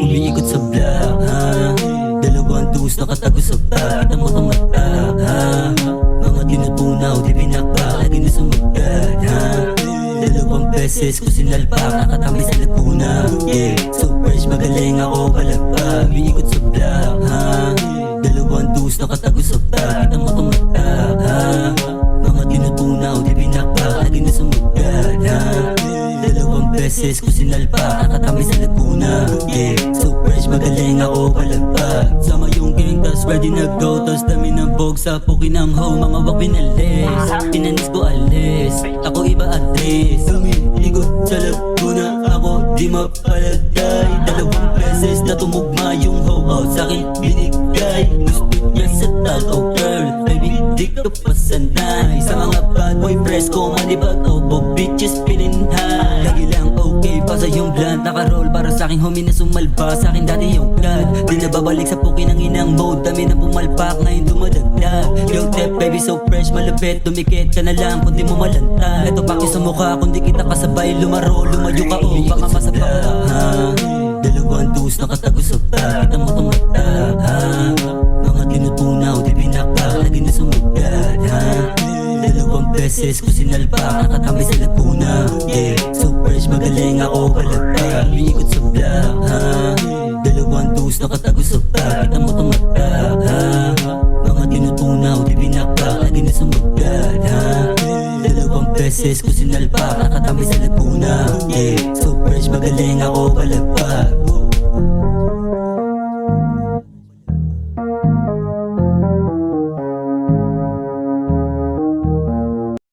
umiikot sa block, ha? Dalawang dus nakatago sa bag, kita mo tong mata, ha? Mga tinutunaw, di pinakbak, lagi na sumagdad, ha? Dalawang beses ko sinalpak, nakatambay sa Laguna, yeah. So fresh, magaling ako palagpag, umiikot sa block, ha? Dalawang dus nakatago sa bag, kita mo tong mata, ha? Mga tinutunaw, di pinakbak, lagi na sumagdad, ha? Dalawang beses ko sinalpak, nakatambay sa Laguna, yeah. So fresh, magaling ako palagpag. Sama yung gang, tas ready na go, tas dami ng bog sa pukin ng hoe. Mga wak pinalis, pinanis ko alis, ako iba address. Umiikot sa Laguna, ako di mapalagay. Dalawang beses na tumugma yung hoe, oh, sa'kin binigay. Gusto niya sa tao, girl, baby, di ka pa sanay. Sa mga bad boy press ko, malibag, opo, bitches pininhay. Lagi lang okay, pasa yung blunt, naka-roll para sa'king homie na sumalba. Sa'kin dati yung blood, di na babalik sa pukin ng inang mode. Dami na pumalpak, ngayon dumadagdag. Yo tep, baby, so fresh, malupit, dumikit ka na lang kung di mo malanta. Ito paki sa mukha, kung di kita kasabay, lumaro, lumayo ka, oh, baka masapa, ha? Dalawang dus nakatago sa bag, kita mo tong mata, ha? Mga tinutunaw, di pinakbak, lagi na sumagdad, ha? Dalawang beses ko sinalpak, nakatambay sa Laguna, yeah. So fresh, magaling ako palagpag, umiikot sa block, ha? Dalawang dus nakatago sa bag, kita mo tong mata, ha? Mga tinutunaw, di pinakbak, lagi na sumagdad, ha? Dalawang beses ko sinalpak, nakatambay sa Laguna, yeah. So fresh, magaling ako palagpag.